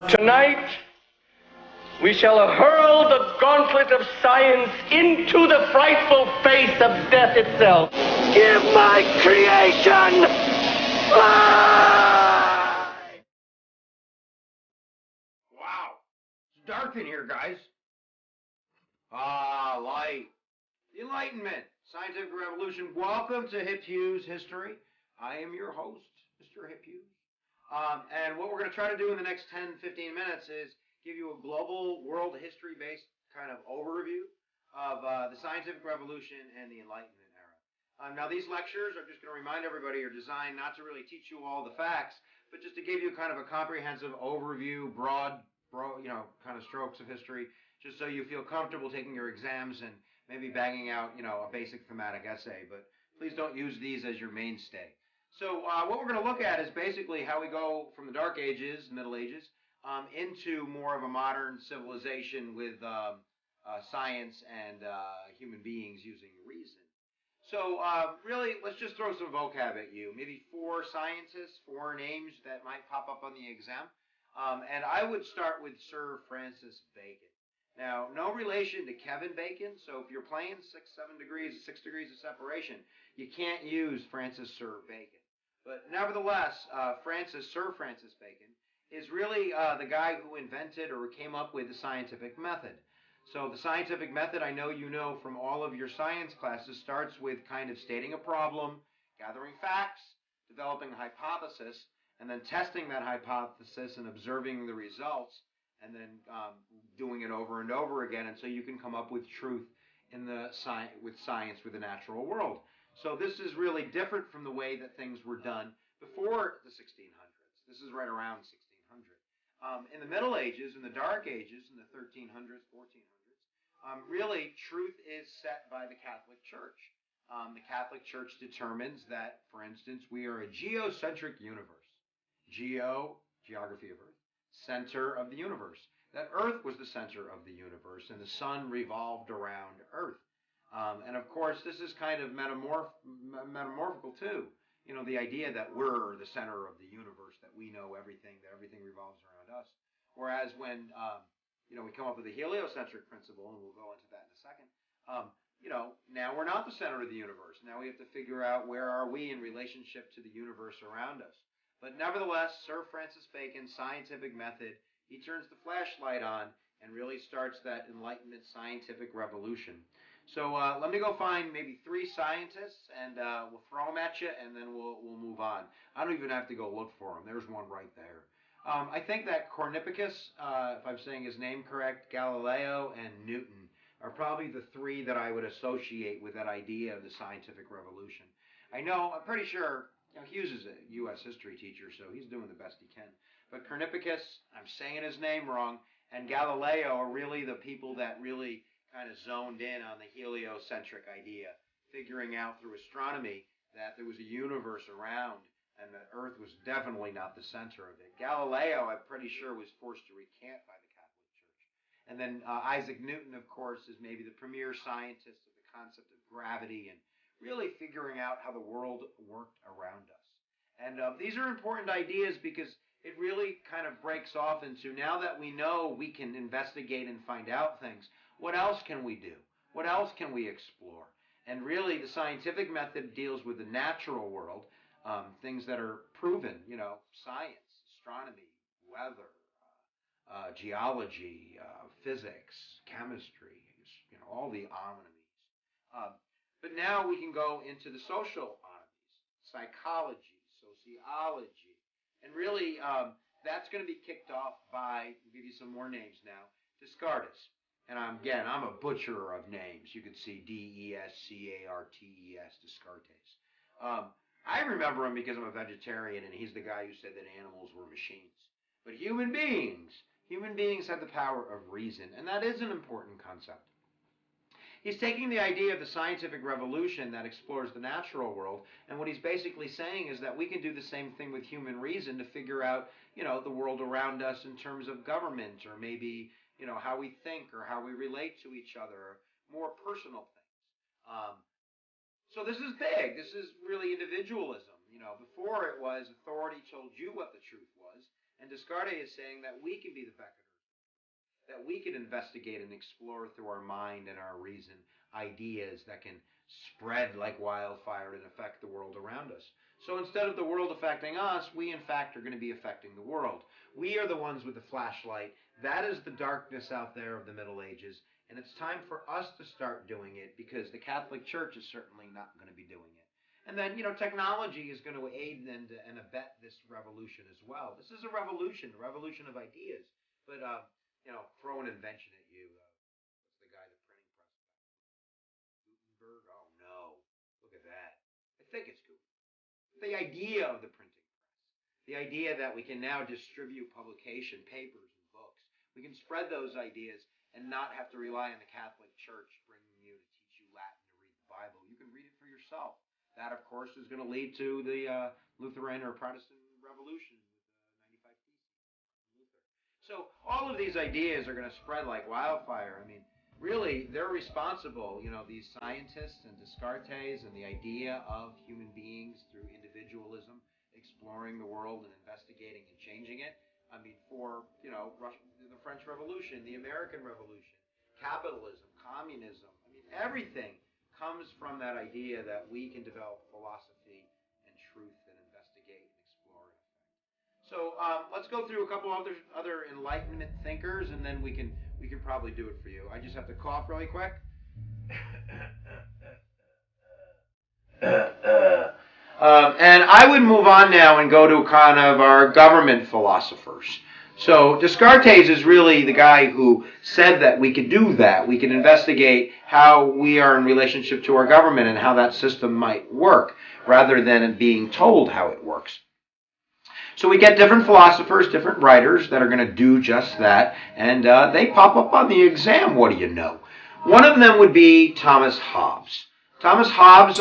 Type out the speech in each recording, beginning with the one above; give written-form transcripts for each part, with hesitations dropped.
Tonight, we shall hurl the gauntlet of science into the frightful face of death itself. Give my creation life! Wow, it's dark in here, guys. Light. The Enlightenment, scientific revolution. Welcome to Hughes History. I am your host, Mr. Hughes. And what we're going to try to do in the next 10-15 minutes is give you a global world history-based kind of overview of the scientific revolution and the Enlightenment era. Now, these lectures, I'm just going to remind everybody, are designed not to really teach you all the facts, but just to give you kind of a comprehensive overview, broad, kind of strokes of history, just so you feel comfortable taking your exams and maybe banging out, a basic thematic essay. But please don't use these as your mainstay. So what we're going to look at is basically how we go from the Dark Ages, Middle Ages, into more of a modern civilization with science and human beings using reason. So really, let's just throw some vocab at you. Maybe 4 scientists, 4 names that might pop up on the exam. And I would start with Sir Francis Bacon. Now, no relation to Kevin Bacon, so if you're playing 6 degrees of separation, you can't use Sir Bacon. But nevertheless, Sir Francis Bacon is really the guy who invented or came up with the scientific method. So the scientific method, I know you know from all of your science classes, starts with kind of stating a problem, gathering facts, developing a hypothesis, and then testing that hypothesis and observing the results, and then doing it over and over again until you can come up with truth in the with the natural world. So this is really different from the way that things were done before the 1600s. This is right around 1600. In the Middle Ages, in the Dark Ages, in the 1300s, 1400s, really truth is set by the Catholic Church. The Catholic Church determines that, for instance, we are a geocentric universe. Geography of Earth, center of the universe. That Earth was the center of the universe, and the sun revolved around Earth. And of course, this is kind of metamorphical too. The idea that we're the center of the universe, that we know everything, that everything revolves around us. Whereas when, we come up with the heliocentric principle, and we'll go into that in a second, now we're not the center of the universe. Now we have to figure out where are we in relationship to the universe around us. But nevertheless, Sir Francis Bacon, scientific method, he turns the flashlight on and really starts that Enlightenment scientific revolution. So let me go find maybe 3 scientists, and we'll throw them at you, and then we'll move on. I don't even have to go look for them. There's one right there. I think that Copernicus, if I'm saying his name correct, Galileo, and Newton are probably the 3 that I would associate with that idea of the scientific revolution. I'm pretty sure, Hughes is a U.S. history teacher, so he's doing the best he can. But Copernicus, I'm saying his name wrong, and Galileo are really the people that really kind of zoned in on the heliocentric idea, figuring out through astronomy that there was a universe around and that Earth was definitely not the center of it. Galileo, I'm pretty sure, was forced to recant by the Catholic Church. And then Isaac Newton, of course, is maybe the premier scientist of the concept of gravity and really figuring out how the world worked around us. And these are important ideas because it really kind of breaks off into, now that we know we can investigate and find out things, what else can we do? What else can we explore? And really, the scientific method deals with the natural world, things that are proven, science, astronomy, weather, geology, physics, chemistry, all the omnities. But now we can go into the social omnities, psychology, sociology, and really that's going to be kicked off by, I'll give you some more names now, Descartes. And I'm a butcher of names. You could see Descartes, Descartes. I remember him because I'm a vegetarian, and he's the guy who said that animals were machines. But human beings have the power of reason, and that is an important concept. He's taking the idea of the scientific revolution that explores the natural world, and what he's basically saying is that we can do the same thing with human reason to figure out, the world around us in terms of government, or maybe, how we think or how we relate to each other, more personal things. So this is big. This is really individualism. Before it was authority told you what the truth was, And Descartes is saying that we can be the beckoners, that we can investigate and explore through our mind and our reason ideas that can spread like wildfire and affect the world around us. So instead of the world affecting us, we in fact are going to be affecting the world. We are the ones with the flashlight. That is the darkness out there of the Middle Ages. And it's time for us to start doing it, because the Catholic Church is certainly not going to be doing it. And then, technology is going to aid and abet this revolution as well. This is a revolution of ideas. But, throw an invention at you. What's the guy, the printing press? Gutenberg? Oh, no. Look at that. I think it's Gutenberg. The idea of the printing press. The idea that we can now distribute publication, papers, and books. We can spread those ideas and not have to rely on the Catholic Church bringing you to teach you Latin to read the Bible. You can read it for yourself. That, of course, is going to lead to the Lutheran or Protestant Revolution with 95 Theses from Luther. So all of these ideas are going to spread like wildfire. I mean, really, they're responsible, these scientists and Descartes and the idea of human beings through individualism, exploring the world and investigating and changing it. I mean, for, the French Revolution, the American Revolution, capitalism, communism, I mean, everything comes from that idea that we can develop philosophy and truth and investigate and explore it. So let's go through a couple other Enlightenment thinkers, and then we can probably do it for you. I just have to cough really quick. And I would move on now and go to kind of our government philosophers. So Descartes is really the guy who said that we could do that. We could investigate how we are in relationship to our government and how that system might work, rather than it being told how it works. So we get different philosophers, different writers that are going to do just that, and they pop up on the exam, what do you know? One of them would be Thomas Hobbes. Thomas Hobbes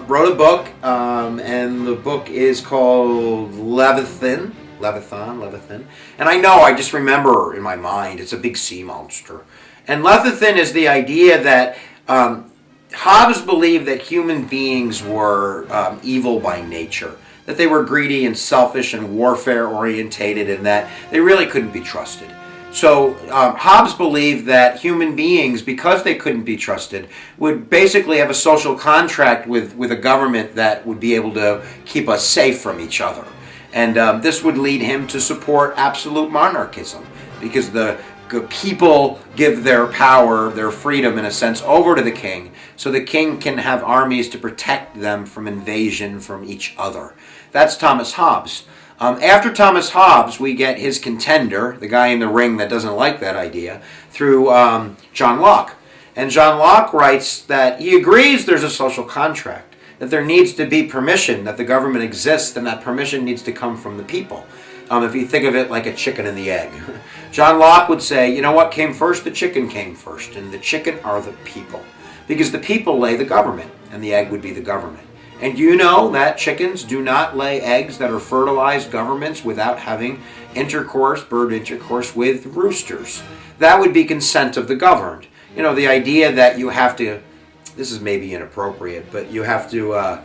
wrote a book, and the book is called Leviathan. And I just remember in my mind, it's a big sea monster. And Leviathan is the idea that Hobbes believed that human beings were evil by nature, that they were greedy and selfish and warfare orientated, and that they really couldn't be trusted. So Hobbes believed that human beings, because they couldn't be trusted, would basically have a social contract with a government that would be able to keep us safe from each other. And this would lead him to support absolute monarchism, because the people give their power, their freedom in a sense, over to the king, so the king can have armies to protect them from invasion from each other. That's Thomas Hobbes. After Thomas Hobbes, we get his contender, the guy in the ring that doesn't like that idea, through John Locke. And John Locke writes that he agrees there's a social contract, that there needs to be permission, that the government exists, and that permission needs to come from the people. If you think of it like a chicken and the egg. John Locke would say, you know what came first? The chicken came first, and the chicken are the people. Because the people lay the government, and the egg would be the government. And you know that chickens do not lay eggs that are fertilized governments without having intercourse, bird intercourse with roosters. That would be consent of the governed. The idea that you have to, this is maybe inappropriate, but you have to,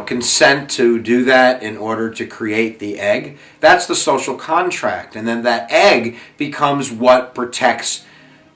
consent to do that in order to create the egg. That's the social contract. And then that egg becomes what protects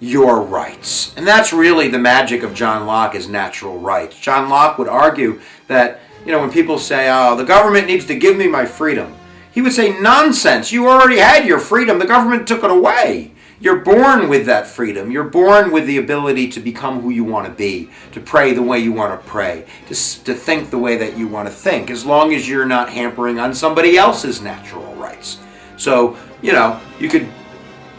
your rights. And that's really the magic of John Locke, is natural rights. John Locke would argue that, when people say, oh, the government needs to give me my freedom, he would say, nonsense, you already had your freedom, the government took it away. You're born with that freedom. You're born with the ability to become who you want to be, to pray the way you want to pray, to think the way that you want to think, as long as you're not hampering on somebody else's natural rights. So, you could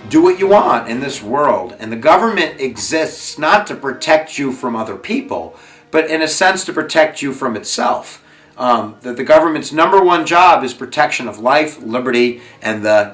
do what you want in this world, and the government exists not to protect you from other people, but in a sense to protect you from itself. That the government's number one job is protection of life, liberty, and the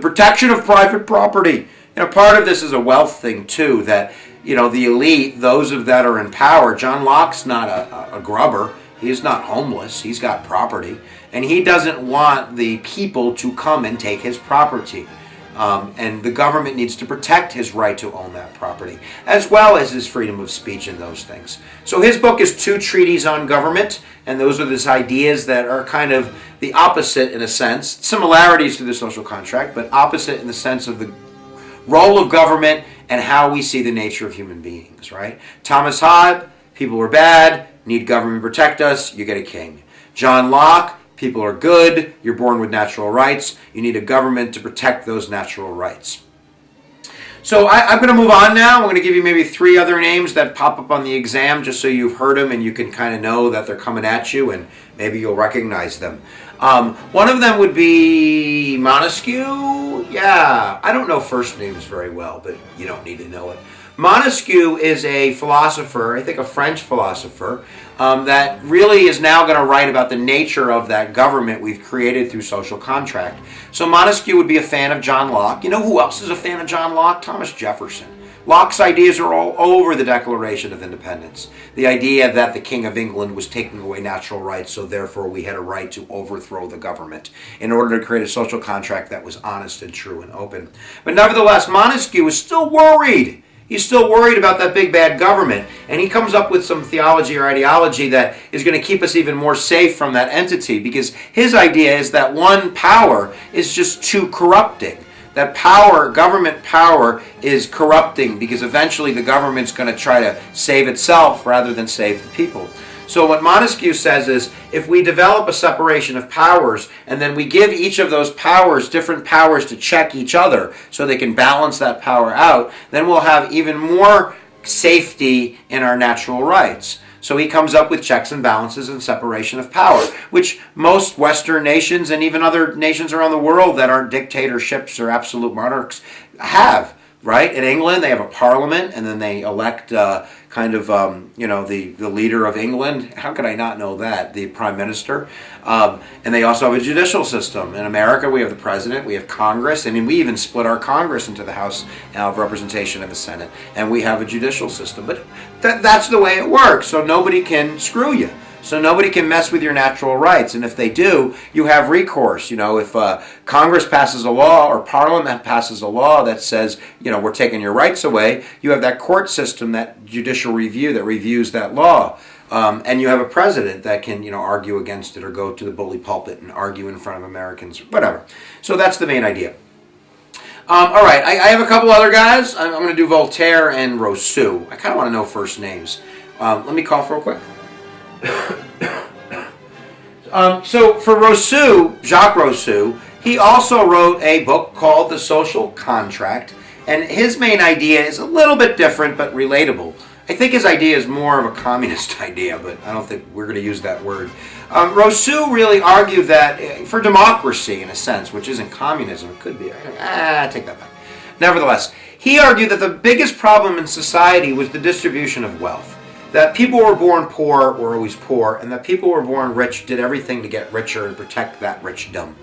protection of private property. Part of this is a wealth thing too, that the elite, those that are in power. John Locke's not a grubber. He's not homeless. He's got property, and he doesn't want the people to come and take his property. And the government needs to protect his right to own that property, as well as his freedom of speech and those things. So his book is Two Treatises on Government, and those are these ideas that are kind of the opposite in a sense, similarities to the social contract, but opposite in the sense of the role of government and how we see the nature of human beings, right? Thomas Hobbes, people are bad, need government to protect us, you get a king. John Locke, people are good, you're born with natural rights, you need a government to protect those natural rights. So I'm going to move on now. I'm going to give you maybe 3 other names that pop up on the exam just so you've heard them and you can kind of know that they're coming at you and maybe you'll recognize them. One of them would be Montesquieu. Yeah, I don't know first names very well, but you don't need to know it. Montesquieu is a philosopher, I think a French philosopher, that really is now going to write about the nature of that government we've created through social contract. So Montesquieu would be a fan of John Locke. You know who else is a fan of John Locke? Thomas Jefferson. Locke's ideas are all over the Declaration of Independence. The idea that the King of England was taking away natural rights, so therefore we had a right to overthrow the government in order to create a social contract that was honest and true and open. But nevertheless, Montesquieu is still worried. He's still worried about that big bad government, and he comes up with some theology or ideology that is going to keep us even more safe from that entity, because his idea is that one power is just too corrupting. That power, government power, is corrupting because eventually the government's going to try to save itself rather than save the people. So what Montesquieu says is, if we develop a separation of powers and then we give each of those powers different powers to check each other so they can balance that power out, then we'll have even more safety in our natural rights. So he comes up with checks and balances and separation of power, which most Western nations and even other nations around the world that aren't dictatorships or absolute monarchs have. Right? In England, they have a parliament, and then they elect the leader of England. How could I not know that? The prime minister. And they also have a judicial system. In America, we have the president, we have Congress, and we even split our Congress into the House of Representation and the Senate, and we have a judicial system. But that's the way it works, so nobody can screw you. So nobody can mess with your natural rights. And if they do, you have recourse. If Congress passes a law or Parliament passes a law that says, we're taking your rights away, you have that court system, that judicial review that reviews that law. And you have a president that can, argue against it or go to the bully pulpit and argue in front of Americans, whatever. So that's the main idea. All right, I have a couple other guys. I'm going to do Voltaire and Rousseau. I kind of want to know first names. Let me cough real quick. So for Rousseau, Jacques Rousseau, he also wrote a book called The Social Contract, and his main idea is a little bit different but relatable. I think his idea is more of a communist idea, but I don't think we're going to use that word. Rousseau really argued that for democracy, in a sense, which isn't communism, it could be. Take that back. Nevertheless, he argued that the biggest problem in society was the distribution of wealth. That people were born poor were always poor, and that people were born rich did everything to get richer and protect that richdom.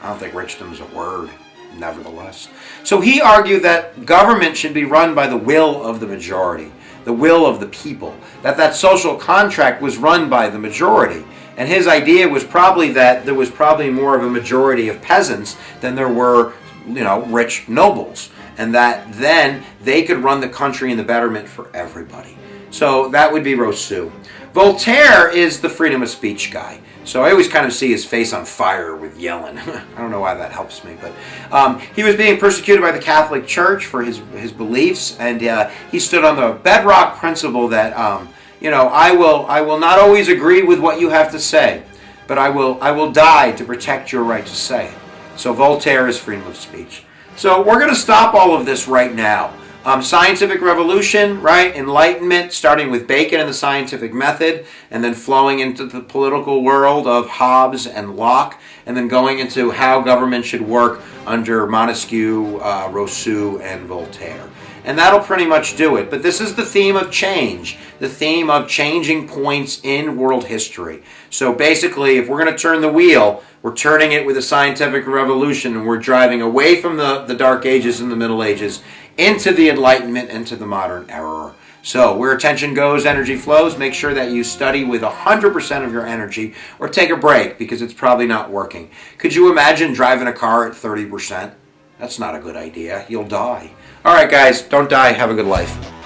I don't think richdom is a word, nevertheless. So he argued that government should be run by the will of the majority, the will of the people, that social contract was run by the majority. And his idea was probably that there was probably more of a majority of peasants than there were, rich nobles, and that then they could run the country in the betterment for everybody. So that would be Rousseau. Voltaire is the freedom of speech guy. So I always kind of see his face on fire with yelling. I don't know why that helps me, but he was being persecuted by the Catholic Church for his beliefs, and he stood on the bedrock principle that I will not always agree with what you have to say, but I will die to protect your right to say it. So Voltaire is freedom of speech. So we're going to stop all of this right now. Scientific revolution, right? Enlightenment, starting with Bacon and the scientific method, and then flowing into the political world of Hobbes and Locke, and then going into how government should work under Montesquieu, Rousseau, and Voltaire. And that'll pretty much do it. But this is the theme of change, the theme of changing points in world history. So basically, if we're going to turn the wheel, we're turning it with a scientific revolution, and we're driving away from the Dark Ages and the Middle Ages into the Enlightenment, into the modern era. So where attention goes, energy flows. Make sure that you study with 100% of your energy, or take a break because it's probably not working. Could you imagine driving a car at 30%? That's not a good idea. You'll die. All right, guys, don't die. Have a good life.